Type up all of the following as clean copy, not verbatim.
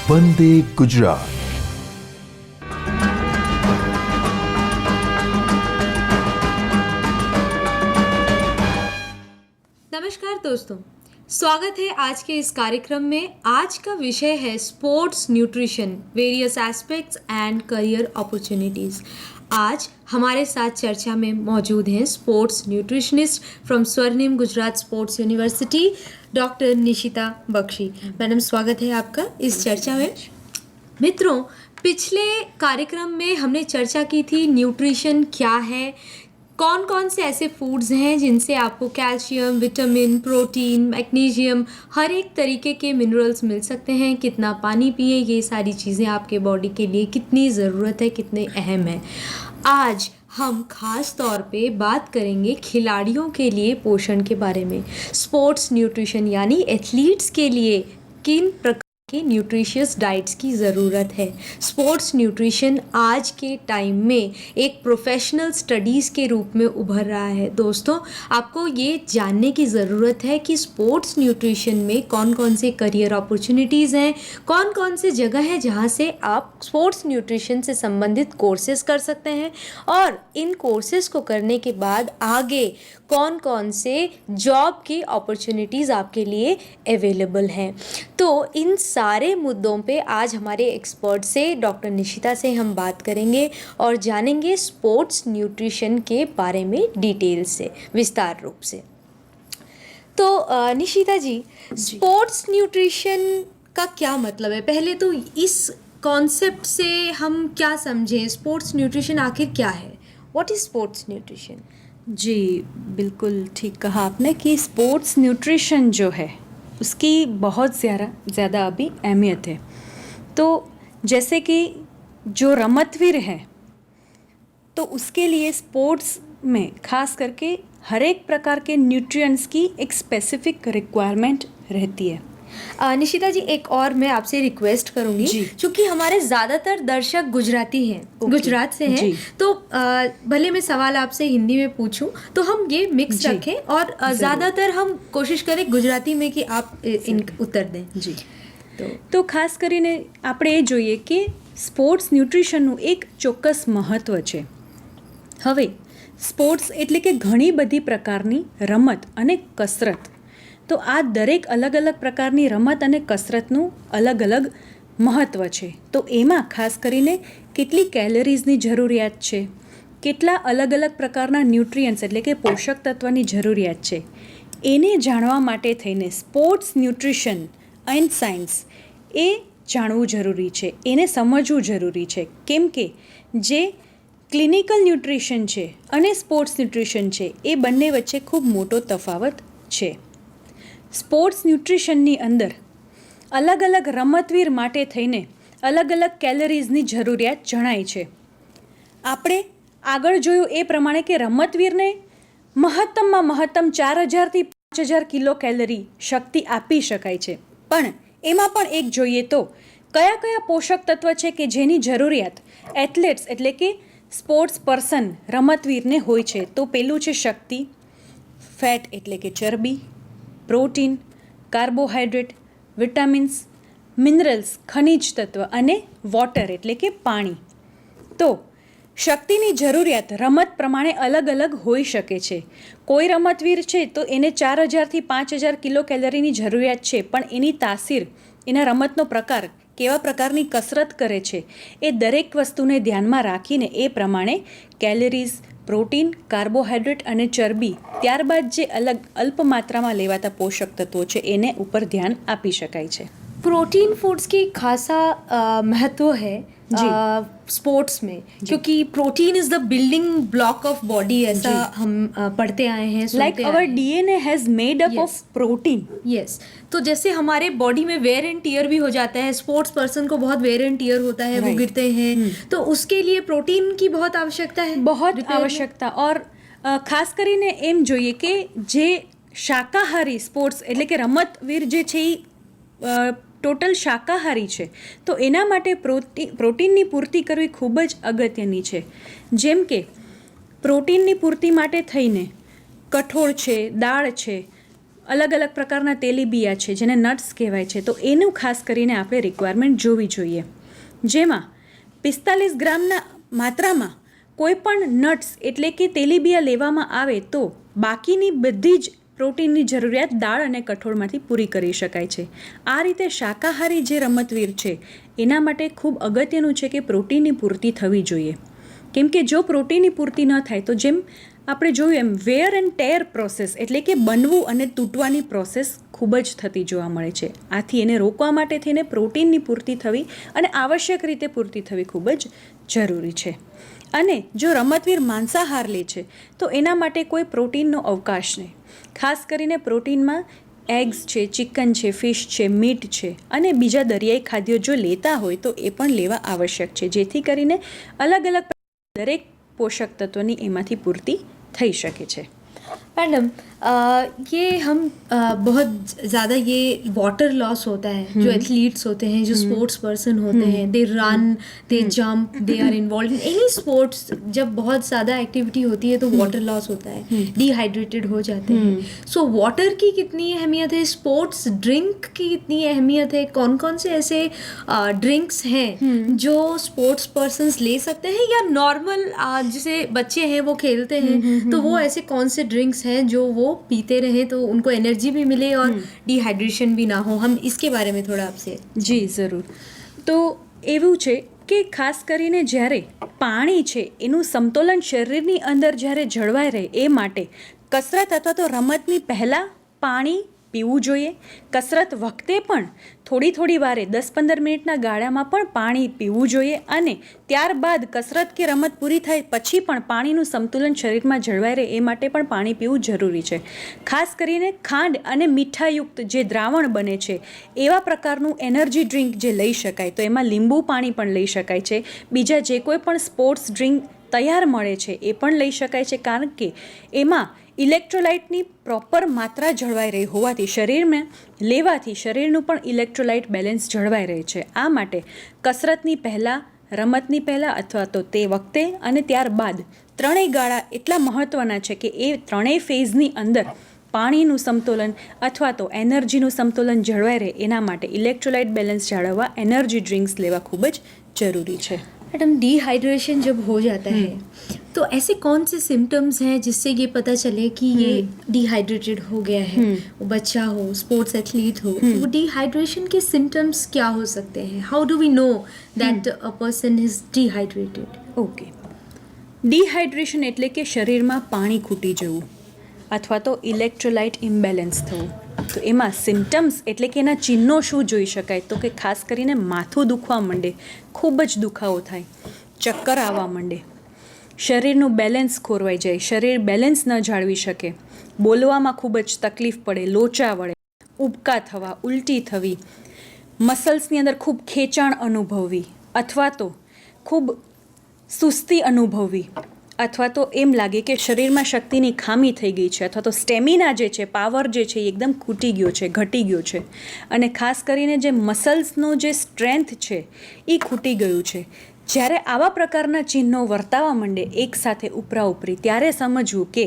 વંદે ગુજરાત। नमस्कार दोस्तों, स्वागत है आज के इस कार्यक्रम में। आज का विषय है sports nutrition, various aspects and career opportunities. आज हमारे साथ चर्चा में मौजूद हैं sports nutritionist from Swarnim Gujarat sports university, doctor Nishita Bakshi. Madam, स्वागत है आपका इस चर्चा में। मित्रों, पिछले कार्यक्रम में हमने चर्चा की थी न्यूट्रिशन क्या है, कौन कौन से ऐसे फूड्स हैं जिनसे आपको कैल्शियम, विटामिन, प्रोटीन, मैग्नीशियम, हर एक तरीके के मिनरल्स मिल सकते हैं, कितना पानी पिए, ये सारी चीज़ें आपके बॉडी के लिए कितनी ज़रूरत है, कितने अहम है। आज हम खास तौर पे बात करेंगे खिलाड़ियों के लिए पोषण के बारे में। स्पोर्ट्स न्यूट्रिशन यानी एथलीट्स के लिए किन प्रकार की न्यूट्रिशियस डाइट्स की ज़रूरत है। स्पोर्ट्स न्यूट्रिशन आज के टाइम में एक प्रोफेशनल स्टडीज़ के रूप में उभर रहा है। दोस्तों, आपको ये जानने की ज़रूरत है कि स्पोर्ट्स न्यूट्रिशन में कौन कौन से करियर अपॉर्चुनिटीज़ हैं, कौन कौन से जगह है जहाँ से आप स्पोर्ट्स न्यूट्रिशन से संबंधित कोर्सेज कर सकते हैं, और इन कोर्सेज को करने के बाद आगे कौन कौन से जॉब की अपॉर्चुनिटीज़ आपके लिए अवेलेबल हैं। तो इन सारे मुद्दों पे आज हमारे एक्सपर्ट से, डॉक्टर निशिता से हम बात करेंगे और जानेंगे स्पोर्ट्स न्यूट्रिशन के बारे में डिटेल से, विस्तार रूप से। तो निशिता जी, स्पोर्ट्स न्यूट्रिशन का क्या मतलब है? पहले तो इस कॉन्सेप्ट से हम क्या समझें, स्पोर्ट्स न्यूट्रिशन आखिर क्या है? What is sports nutrition? जी, बिल्कुल ठीक कहा आपने कि स्पोर्ट्स न्यूट्रिशन जो है उसकी बहुत ज़्यादा अभी अहमियत है। तो जैसे कि जो रमतवीर है तो उसके लिए स्पोर्ट्स में खास करके हर एक प्रकार के न्यूट्रिएंट्स की एक स्पेसिफिक रिक्वायरमेंट रहती है। निशिता जी, एक और मैं आपसे रिक्वेस्ट करूंगी, क्योंकि हमारे ज़्यादातर दर्शक गुजराती हैं, गुजरात से हैं, तो भले मैं सवाल आपसे हिंदी में पूछूं तो हम ये मिक्स रखें और ज़्यादातर हम कोशिश करें गुजराती में कि आप इन उत्तर दें। जी, तो ખાસ કરીને આપણે એ જોઈએ કે સ્પોર્ટ્સ ન્યુટ્રિશનનું એક ચોક્કસ મહત્ત્વ છે। હવે સ્પોર્ટ્સ એટલે કે ઘણી બધી પ્રકારની રમત અને કસરત, તો આ દરેક અલગ અલગ પ્રકારની રમત અને કસરતનું અલગ અલગ મહત્ત્વ છે। તો એમાં ખાસ કરીને કેટલી કેલરીઝની જરૂરિયાત છે, કેટલા અલગ અલગ પ્રકારના ન્યુટ્રિયન્ટ્સ એટલે કે પોષક તત્વની જરૂરિયાત છે, એને જાણવા માટે થઈને સ્પોર્ટ્સ ન્યુટ્રિશન એન્ડ સાયન્સ એ જાણવું જરૂરી છે, એને સમજવું જરૂરી છે। કેમ કે જે ક્લિનિકલ ન્યુટ્રિશન છે અને સ્પોર્ટ્સ ન્યુટ્રિશન છે એ બંને વચ્ચે ખૂબ મોટો તફાવત છે। સ્પોર્ટ્સ ન્યુટ્રિશનની અંદર અલગ અલગ રમતવીર માટે થઈને અલગ અલગ કેલરીઝની જરૂરિયાત જણાય છે। આપણે આગળ જોયું એ પ્રમાણે કે રમતવીરને મહત્તમમાં મહત્તમ 4000થી 5000 કિલો કેલરી શક્તિ આપી શકાય છે, પણ એમાં પણ એક જોઈએ તો કયા કયા પોષક તત્વ છે કે જેની જરૂરિયાત એથ્લેટ્સ એટલે કે સ્પોર્ટ્સ પર્સન રમતવીરને હોય છે। તો પેલું છે શક્તિ, ફેટ એટલે કે ચરબી, પ્રોટીન, કાર્બોહાઈડ્રેટ, વિટામિન્સ, મિનરલ્સ ખનિજ તત્વ અને વોટર એટલે કે પાણી। તો શક્તિની જરૂરિયાત રમત પ્રમાણે અલગ અલગ હોઈ શકે છે। કોઈ રમતવીર છે તો એને 4000થી 5000 કિલો કેલરીની જરૂરિયાત છે, પણ એની તાસીર, એના રમતનો પ્રકાર, કેવા પ્રકારની કસરત કરે છે, એ દરેક વસ્તુને ધ્યાનમાં રાખીને એ પ્રમાણે કેલરીઝ, પ્રોટીન, કાર્બોહાઈડ્રેટ અને ચરબી, ત્યારબાદ જે અલગ અલ્પ માત્રામાં લેવાતા પોષક તત્વો છે એને ઉપર ધ્યાન આપી શકાય છે। प्रोटीन फूड्स की खासा महत्व है स्पोर्ट्स में, क्योंकि protein is the building block of body, ऐसा हम पढ़ते आए हैं, like our DNA has made up of protein. Yes, तो जैसे हमारे बॉडी में वेयर एंड टीयर भी हो जाता है, स्पोर्ट्स पर्सन को बहुत वेयर एंड टीयर होता है, वो गिरते हैं, तो उसके लिए प्रोटीन की बहुत आवश्यकता है, बहुत आवश्यकता। और खास કરીને એમ જોઈએ કે જે શાકાહારી સ્પોર્ટ્સ એટલે કે રમતવીર જે છે એ ટોટલ શાકાહારી છે, તો એના માટે પ્રોટીનની પૂર્તિ કરવી ખૂબ જ અગત્યની છે। જેમ કે પ્રોટીનની પૂર્તિ માટે થઈને કઠોળ છે, દાળ છે, અલગ અલગ પ્રકારના તેલીબિયા છે જેને નટ્સ કહેવાય છે, તો એનું ખાસ કરીને આપણે રિક્વાયરમેન્ટ જોવી જોઈએ. જેમાં 45 ગ્રામના માત્રામાં કોઈ પણ નટ્સ એટલે કે તેલીબિયા લેવામાં આવે તો બાકીની બધી જ પ્રોટીનની જરૂરિયાત દાળ અને કઠોળમાંથી પૂરી કરી શકાય છે. આ રીતે શાકાહારી જે રમતવીર છે એના માટે ખૂબ અગત્યનું છે કે પ્રોટીનની પૂર્તિ થવી જોઈએ. કેમ કે જો પ્રોટીનની પૂર્તિ ન થાય તો જેમ આપણે જોયું એમ વેર એન્ડ ટેર પ્રોસેસ એટલે કે બનવું અને તૂટવાની પ્રોસેસ ખૂબ જ થતી જોવા મળે છે. આથી એને રોકવા માટે થઈને પ્રોટીનની પૂર્તિ થવી અને આવશ્યક રીતે પૂર્તિ થવી ખૂબ જ જરૂરી છે. અને જો રમતવીર માંસાહાર લે છે તો એના માટે કોઈ પ્રોટીનનો અવકાશ નહીં. ખાસ કરીને પ્રોટીનમાં એગ્સ છે, ચિકન છે, ફિશ છે, મીટ છે અને બીજા દરિયાઈ ખાદ્યો જો લેતા હોય તો એ પણ લેવા આવશ્યક છે, જેથી કરીને અલગ અલગ દરેક પોષક તત્વોની એમાંથી પૂર્તિ થઈ શકે છે. मैडम ये हम बहुत ज़्यादा ये वाटर लॉस होता है जो एथलीट्स होते हैं, जो स्पोर्ट्स पर्सन होते हैं, they run, they jump, they are involve in any sports. जब बहुत ज़्यादा एक्टिविटी होती है तो वाटर लॉस होता है, डिहाइड्रेटेड हो जाते हैं. सो वाटर की कितनी अहमियत है, स्पोर्ट्स ड्रिंक की कितनी अहमियत है, कौन कौन से ऐसे ड्रिंक्स हैं जो स्पोर्ट्स पर्सन्स ले सकते हैं, या नॉर्मल जैसे बच्चे हैं वो खेलते हैं तो वो ऐसे कौन से ड्रिंक्स हैं जो वो पीते रहें तो उनको एनर्जी भी मिले और डिहाइड्रेशन भी ना हो. हम इसके बारे में थोड़ा आपसे. જી જરૂર. તો એવું છે કે ખાસ કરીને જ્યારે પાણી છે એનું સમતોલન શરીરની અંદર જ્યારે જળવાઈ રહે એ માટે કસરત અથવા તો રમતની પહેલાં પાણી પીવું જોઈએ. કસરત વખતે પણ થોડી વારે 10-15 મિનિટના ગાળામાં પણ પાણી પીવું જોઈએ અને ત્યારબાદ કસરત કે રમત પૂરી થાય પછી પણ પાણીનું સંતુલન શરીરમાં જળવાઈ રહે એ માટે પણ પાણી પીવું જરૂરી છે. ખાસ કરીને ખાંડ અને મીઠાયુક્ત જે દ્રાવણ બને છે એવા પ્રકારનું એનર્જી ડ્રિંક જે લઈ શકાય તો એમાં લીંબુ પાણી પણ લઈ શકાય છે. બીજા જે કોઈ પણ સ્પોર્ટ્સ ડ્રિંક તૈયાર મળે છે એ પણ લઈ શકાય છે, કારણ કે એમાં ઇલેક્ટ્રોલાઇટની પ્રોપર માત્રા જળવાઈ રહી હોવાથી શરીરમાં લેવાથી શરીરનું પણ ઇલેક્ટ્રોલાઇટ બેલેન્સ જળવાઈ રહે છે. આ માટે કસરતની પહેલાં, રમતની પહેલાં અથવા તો તે વખતે અને ત્યારબાદ ત્રણેય ગાળા એટલા મહત્ત્વના છે કે એ ત્રણેય ફેઝની અંદર પાણીનું સમતોલન અથવા તો એનર્જીનું સમતોલન જળવાઈ રહે એના માટે ઇલેક્ટ્રોલાઇટ બેલેન્સ જાળવવા એનર્જી ડ્રિંક્સ લેવા ખૂબ જ જરૂરી છે. मैडम डिहाइड्रेशन जब हो जाता है तो ऐसे कौन से सिम्टम्स हैं जिससे ये पता चले कि ये डिहाइड्रेटेड हो गया है, वो बच्चा हो, स्पोर्ट्स एथलीट हो, तो वो डिहाइड्रेशन के सिम्टम्स क्या हो सकते हैं? How do we know that a person is dehydrated? Okay. Dehydration એટલે કે શરીરમાં પાણી ખૂટી જવું અથવા તો ઇલેક્ટ્રોલાઇટ ઇમ્બેલેન્સ થવું. તો એમાં સિમ્ટમ્સ એટલે કે એના ચિહ્નો શું જોઈ શકાય તો કે ખાસ કરીને માથું દુખવા માંડે, ખૂબ જ દુખાવો થાય, ચક્કર આવવા માંડે, શરીરનું બેલેન્સ ખોરવાઈ જાય, શરીર બેલેન્સ ન જાળવી શકે, બોલવામાં ખૂબ જ તકલીફ પડે, લોચા વળે, ઉબકા થવા, ઉલટી થવી, મસલ્સની અંદર ખૂબ ખેંચાણ અનુભવવી અથવા તો ખૂબ સુસ્તી અનુભવવી અથવા તો એમ લાગે કે શરીરમાં શક્તિની ખામી થઈ ગઈ છે અથવા તો સ્ટેમિના જે છે, પાવર જે છે એ એકદમ ખૂટી ગયો છે, ઘટી ગયો છે અને ખાસ કરીને જે મસલ્સનો જે સ્ટ્રેન્થ છે એ ખૂટી ગયું છે. જ્યારે આવા પ્રકારના ચિહ્નો વર્તાવા માંડે એકસાથે ઉપરી ત્યારે સમજવું કે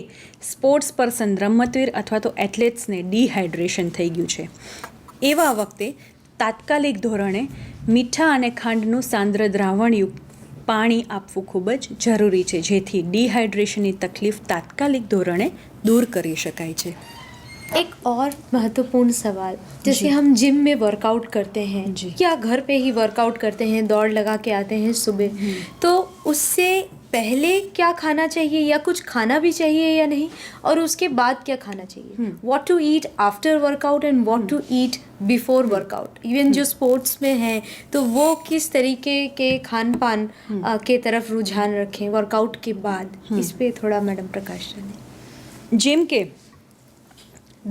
સ્પોર્ટ્સ પર્સન, રમતવીર અથવા તો એથ્લેટ્સને ડિહાઇડ્રેશન થઈ ગયું છે. એવા વખતે તાત્કાલિક ધોરણે મીઠા અને ખાંડનું સાંદ્ર દ્રાવણયુક્ત પાણી આપવું ખૂબ જ જરૂરી છે, જેથી ડિહાઇડ્રેશનની તકલીફ તાત્કાલિક ધોરણે दूर કરી શકાય છે. एक और महत्वपूर्ण सवाल, जैसे हम जिम में वर्कआउट करते हैं या घर पे ही वर्कआउट करते हैं, दौड़ लगा के आते हैं सुबह, तो उससे पहले क्या खाना चाहिए या कुछ खाना भी चाहिए या नहीं, और उसके बाद क्या खाना चाहिए? What to eat after workout and what to eat before workout. Even जो स्पोर्ट्स में हैं तो वो किस तरीके के खान पान के तरफ रुझान रखें वर्कआउट के बाद, इस पे थोड़ा मैडम प्रकाश डालें. જેમ કે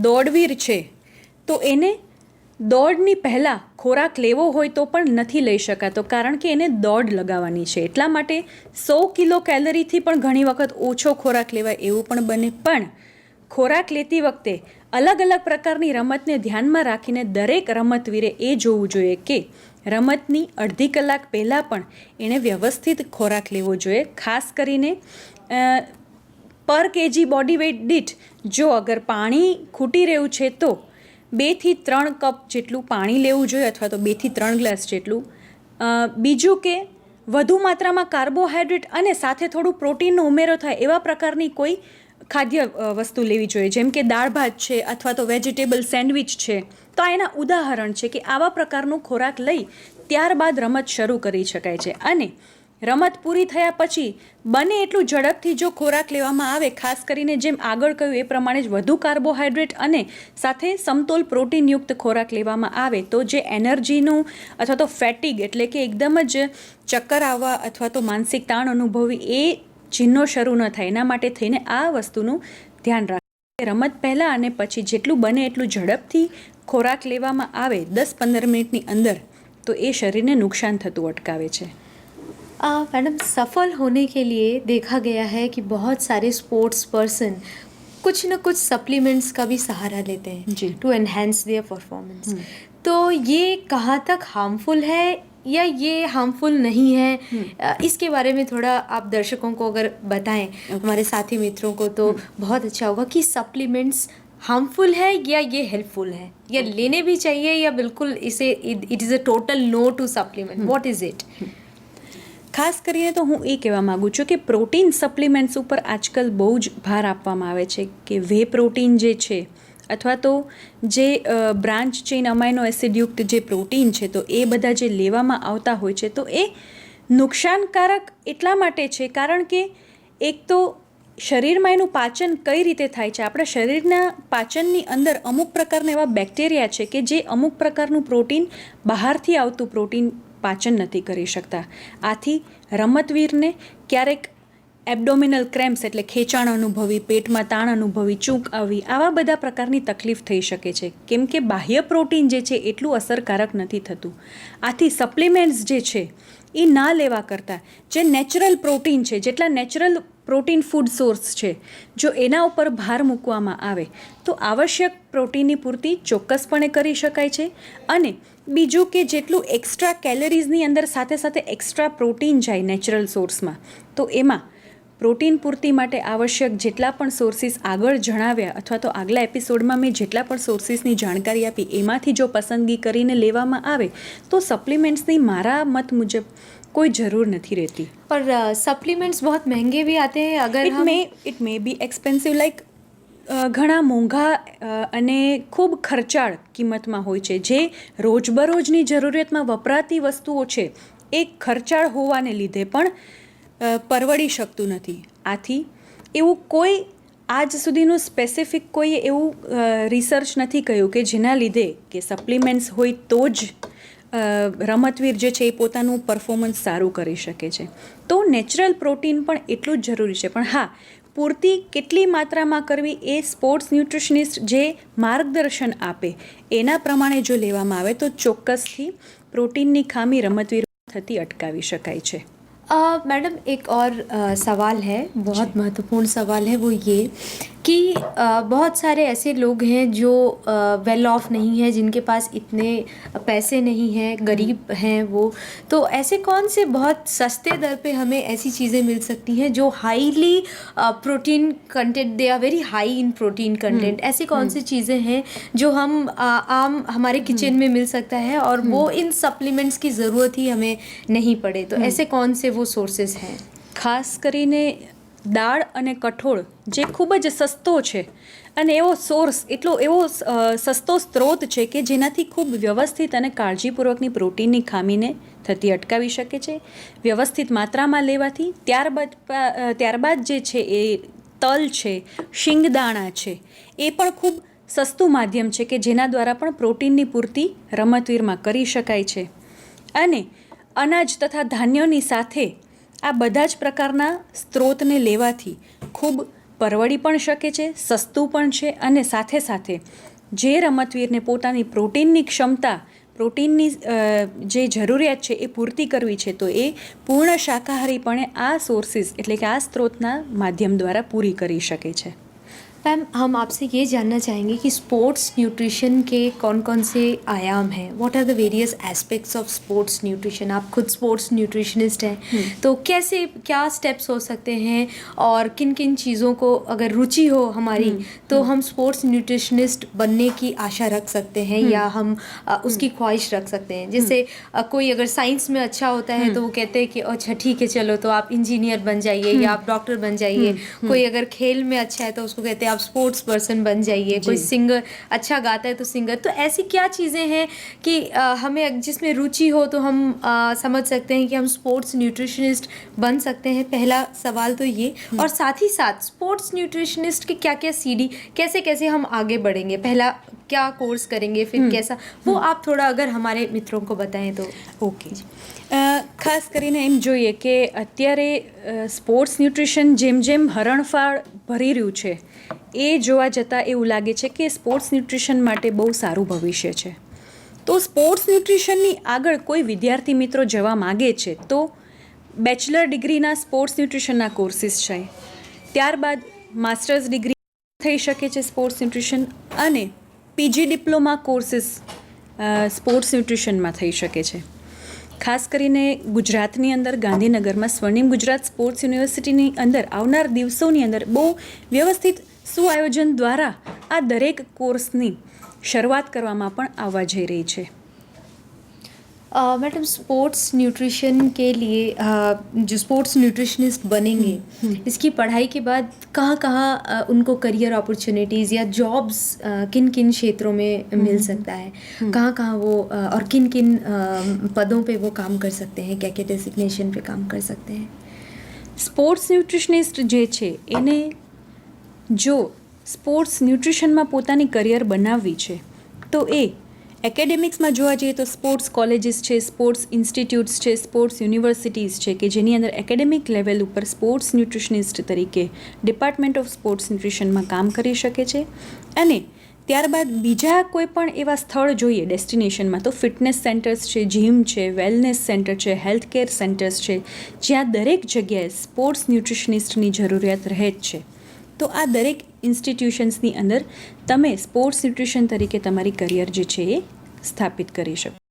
દોડવીર છે તો એને દોડની પહેલાં ખોરાક લેવો હોય તો પણ નથી લઈ શકાતો, કારણ કે એને દોડ લગાવવાની છે. એટલા માટે 100 કિલો કેલરીથી પણ ઘણી વખત ઓછો ખોરાક લેવાય એવું પણ બને. પણ ખોરાક લેતી વખતે અલગ અલગ પ્રકારની રમતને ધ્યાનમાં રાખીને દરેક રમતવીરે એ જોવું જોઈએ કે રમતની અડધી કલાક પહેલાં પણ એણે વ્યવસ્થિત ખોરાક લેવો જોઈએ. ખાસ કરીને પર કેજી બોડી વેઇટ દીઠ જો અગર પાણી ખૂટી રહ્યું છે તો 2 થી 3 કપ જેટલું પાણી લેવું જોઈએ અથવા તો 2 થી 3 ગ્લાસ જેટલું. બીજું કે વધુ માત્રામાં કાર્બોહાઈડ્રેટ અને સાથે થોડું પ્રોટીનનો ઉમેરો થાય એવા પ્રકારની કોઈ ખાદ્ય વસ્તુ લેવી જોઈએ, જેમ કે દાળ ભાત છે અથવા તો વેજીટેબલ સેન્ડવિચ છે. તો આ એના ઉદાહરણ છે કે આવા પ્રકારનો ખોરાક લઈ ત્યારબાદ રમત શરૂ કરી શકાય છે. અને રમત પૂરી થયા પછી બને એટલું ઝડપથી જો ખોરાક લેવામાં આવે, ખાસ કરીને જેમ આગળ કહ્યું એ પ્રમાણે જ વધુ કાર્બોહાઈડ્રેટ અને સાથે સમતોલ પ્રોટીનયુક્ત ખોરાક લેવામાં આવે તો જે એનર્જીનું અથવા તો ફેટિગ એટલે કે એકદમ જ ચક્કર આવવા અથવા તો માનસિક તાણ અનુભવી એ ચિહ્નો શરૂ ન થાય, એના માટે થઈને આ વસ્તુનું ધ્યાન રાખવું. રમત પહેલાં અને પછી જેટલું બને એટલું ઝડપથી ખોરાક લેવામાં આવે 10-15 મિનિટની અંદર તો એ શરીરને નુકસાન થતું અટકાવે છે. मैडम सफल होने के लिए देखा गया है कि बहुत सारे स्पोर्ट्स पर्सन कुछ न कुछ सप्लीमेंट्स का भी सहारा लेते हैं जी. To enhance their performance. तो ये कहाँ तक हार्मफुल है या ये हार्मफुल नहीं है, इसके बारे में थोड़ा आप दर्शकों को अगर बताएं, हमारे साथी मित्रों को, तो बहुत अच्छा होगा कि सप्लीमेंट्स हार्मफुल है या ये हेल्पफुल है, या लेने भी चाहिए या बिल्कुल इसे it is a total no to supplement, what is it? ખાસ કરીને તો હું એ કહેવા માગું છું કે પ્રોટીન સપ્લિમેન્ટ્સ ઉપર આજકાલ બહુ જ ભાર આપવામાં આવે છે કે વે પ્રોટીન જે છે અથવા તો જે બ્રાન્ચ ચેઇન અમાઇનો એસિડયુક્ત જે પ્રોટીન છે તો એ બધા જે લેવામાં આવતા હોય છે તો એ નુકસાનકારક એટલા માટે છે કારણ કે એક તો શરીરમાં એનું પાચન કઈ રીતે થાય છે. આપણા શરીરના પાચનની અંદર અમુક પ્રકારના એવા બેક્ટેરિયા છે કે જે અમુક પ્રકારનું પ્રોટીન બહારથી આવતું પ્રોટીન પાચન નથી કરી શકતા. આથી રમતવીરને ક્યારેક એબડોમિનલ ક્રેમ્પ્સ એટલે ખેંચાણ અનુભવી, પેટમાં તાણ અનુભવી, ચૂંક આવી, આવા બધા પ્રકારની તકલીફ થઈ શકે છે કેમ કે બાહ્ય પ્રોટીન જે છે એટલું અસરકારક નથી થતું. આથી સપ્લિમેન્ટ્સ જે છે એ ના લેવા કરતાં જે નેચરલ પ્રોટીન છે, જેટલા નેચરલ પ્રોટીન ફૂડ સોર્સ છે, જો એના ઉપર ભાર મૂકવામાં આવે તો આવશ્યક પ્રોટીનની પૂર્તિ ચોક્કસપણે કરી શકાય છે. અને બીજું કે જેટલું એક્સ્ટ્રા કેલરીઝની અંદર સાથે સાથે એક્સ્ટ્રા પ્રોટીન જાય નેચરલ સોર્સમાં તો એમાં પ્રોટીન પૂર્તિ માટે આવશ્યક જેટલા પણ સોર્સિસ આગળ જણાવ્યા અથવા તો આગલા એપિસોડમાં મેં જેટલા પણ સોર્સિસની જાણકારી આપી એમાંથી જો પસંદગી કરીને લેવામાં આવે તો સપ્લિમેન્ટ્સની મારા મત મુજબ कोई ज़रूर नहीं रहती. और सप्लीमेंट्स बहुत महंगे भी आते हैं अगर it may be expensive like ઘણા મોંઘા અને ખૂબ ખર્ચાળ કિંમતમાં હોય છે. જે રોજબરોજની જરૂરિયાતમાં વપરાતી વસ્તુઓ છે એ ખર્ચાળ હોવાને લીધે પણ પરવડી શકતું નથી. આથી એવું કોઈ આજ સુધીનું સ્પેસિફિક કોઈ એવું રિસર્ચ નથી કહ્યું કે જેના લીધે કે સપ્લિમેન્ટ્સ હોય તો જ રમતવીર જે છે એ પોતાનું પરફોર્મન્સ સારું કરી શકે છે. તો નેચરલ પ્રોટીન પણ એટલું જ જરૂરી છે, પણ હા પૂરતી કેટલી માત્રામાં કરવી એ સ્પોર્ટ્સ ન્યુટ્રિશનિસ્ટ જે માર્ગદર્શન આપે એના પ્રમાણે જો લેવામાં આવે તો ચોક્કસથી પ્રોટીનની ખામી રમતવીર થતી अटकावी शकाय છે. मैडम एक और सवाल है, बहुत महत्वपूर्ण सवाल है, वो ये कि बहुत सारे ऐसे लोग हैं जो वेल ऑफ नहीं है, जिनके पास इतने पैसे नहीं हैं, गरीब हैं वो, तो ऐसे कौन से बहुत सस्ते दर पे हमें ऐसी चीज़ें मिल सकती हैं जो highly protein content, they are very high in protein content, ऐसी कौन सी चीज़ें हैं जो हम आम हमारे किचन में मिल सकता है और वो इन सप्लीमेंट्स की ज़रूरत ही हमें नहीं पड़े, तो ऐसे कौन से वो सोर्सेस हैं? ખાસ કરીને દાળ અને કઠોળ જે ખૂબ જ સસ્તો છે અને એવો સોર્સ એટલો એવો સસ્તો સ્ત્રોત છે કે જેનાથી ખૂબ વ્યવસ્થિત અને કાળજીપૂર્વકની પ્રોટીનની ખામીને થતી અટકાવી શકે છે. વ્યવસ્થિત માત્રામાં લેવાથી ત્યારબાદ જે છે એ તલ છે, શિંગદાણા છે, એ પણ ખૂબ સસ્તું માધ્યમ છે કે જેના દ્વારા પણ પ્રોટીનની પૂર્તિ રમતવીરમાં કરી શકાય છે. અને અનાજ તથા ધાન્યોની સાથે આ બધા જ પ્રકારના સ્ત્રોતને લેવાથી ખૂબ પરવડી પણ શકે છે, સસ્તું પણ છે અને સાથે સાથે જે રમતવીરને પોતાની પ્રોટીનની ક્ષમતા, પ્રોટીનની જે જરૂરિયાત છે એ પૂર્તિ કરવી છે તો એ પૂર્ણ શાકાહારીપણે આ સોર્સિસ એટલે કે આ સ્ત્રોતના માધ્યમ દ્વારા પૂરી કરી શકે છે. मैम हम आपसे ये जानना चाहेंगे कि स्पोर्ट्स न्यूट्रिशन के कौन कौन से आयाम हैं, what are the various aspects of sports nutrition. आप खुद स्पोर्ट्स न्यूट्रिशनिस्ट हैं, तो कैसे क्या स्टेप्स हो सकते हैं और किन किन चीज़ों को अगर रुचि हो हमारी तो हम स्पोर्ट्स न्यूट्रिशनिस्ट बनने की आशा रख सकते हैं या हम उसकी ख्वाहिश रख सकते हैं। जैसे कोई अगर साइंस में अच्छा होता है तो वो कहते हैं कि अच्छा ठीक है चलो तो आप इंजीनियर बन जाइए या आप डॉक्टर बन जाइए। कोई अगर खेल में अच्छा है तो उसको कहते हैं आप स्पोर्ट्स पर्सन बन जाइए। कोई सिंगर अच्छा गाता है तो सिंगर। तो ऐसी क्या चीज़ें हैं कि हमें जिसमें रुचि हो तो हम समझ सकते हैं कि हम स्पोर्ट्स न्यूट्रिशनिस्ट बन सकते हैं। पहला सवाल तो ये, और साथ ही साथ स्पोर्ट्स न्यूट्रिशनिस्ट के क्या क्या सीढ़ी, कैसे कैसे हम आगे बढ़ेंगे, पहला क्या कोर्स करेंगे फिर कैसा, वो आप थोड़ा अगर हमारे मित्रों को बताएं तो। ઓકે ખાસ કરીને એમ જોઈએ કે અત્યારે સ્પોર્ટ્સ ન્યુટ્રિશન જેમ જેમ હરણફાળ ભરી રહ્યું છે એ જોવા જતાં એવું લાગે છે કે સ્પોર્ટ્સ ન્યુટ્રિશન માટે બહુ સારું ભવિષ્ય છે. તો સ્પોર્ટ્સ ન્યુટ્રિશનની આગળ કોઈ વિદ્યાર્થી મિત્રો જવા માગે છે તો બેચલર ડિગ્રીના સ્પોર્ટ્સ ન્યુટ્રિશનના કોર્સિસ છે, ત્યારબાદ માસ્ટર્સ ડિગ્રી થઈ શકે છે સ્પોર્ટ્સ ન્યુટ્રિશન, અને પીજી ડિપ્લોમા કોર્સિસ સ્પોર્ટ્સ ન્યુટ્રિશનમાં થઈ શકે છે. ખાસ કરીને ગુજરાતની અંદર ગાંધીનગરમાં સ્વર્ણિમ ગુજરાત સ્પોર્ટ્સ યુનિવર્સિટીની અંદર આવનાર દિવસોની અંદર બહુ વ્યવસ્થિત સુઆયોજન દ્વારા આ દરેક કોર્સની શરૂઆત કરવામાં પણ આવવા જઈ રહી છે. मैडम स्पोर्ट्स न्यूट्रिशन के लिए जो स्पोर्ट्स न्यूट्रिशनिस्ट बनेंगे इसकी पढ़ाई के बाद कहाँ कहाँ उनको करियर अपॉर्चुनिटीज़ या जॉब्स किन किन क्षेत्रों में मिल सकता है, कहाँ कहाँ वो और किन किन पदों पे वो काम कर सकते हैं, क्या क्या डेसिग्नेशन पे काम कर सकते हैं। સ્પોર્ટ્સ ન્યુટ્રિશનિસ્ટ જે છે એને જો સ્પોર્ટ્સ ન્યુટ્રિશનમાં પોતાની કરિયર બનાવવી છે તો એ એકેડેમિક્સમાં જોવા જઈએ તો સ્પોર્ટ્સ કોલેજીસ છે, સ્પોર્ટ્સ ઇન્સ્ટિટ્યૂટ્સ છે, સ્પોર્ટ્સ યુનિવર્સિટીઝ છે કે જેની અંદર એકેડેમિક લેવલ ઉપર સ્પોર્ટ્સ ન્યુટ્રિશનિસ્ટ તરીકે ડિપાર્ટમેન્ટ ઓફ સ્પોર્ટ્સ ન્યુટ્રિશનમાં કામ કરી શકે છે. અને ત્યારબાદ બીજા કોઈ પણ એવા સ્થળ જોઈએ ડેસ્ટિનેશનમાં તો ફિટનેસ સેન્ટર્સ છે, જીમ છે, વેલનેસ સેન્ટર છે, હેલ્થ કેર સેન્ટર્સ છે, જ્યાં દરેક જગ્યાએ સ્પોર્ટ્સ ન્યુટ્રિશનિસ્ટની જરૂરિયાત રહે જ છે. તો આ દરેક ઇન્સ્ટિટ્યુશન્સની અંદર તમે સ્પોર્ટ્સ ન્યુટ્રિશન તરીકે તમારી કરિયર જે છે એ સ્થાપિત કરી શકો.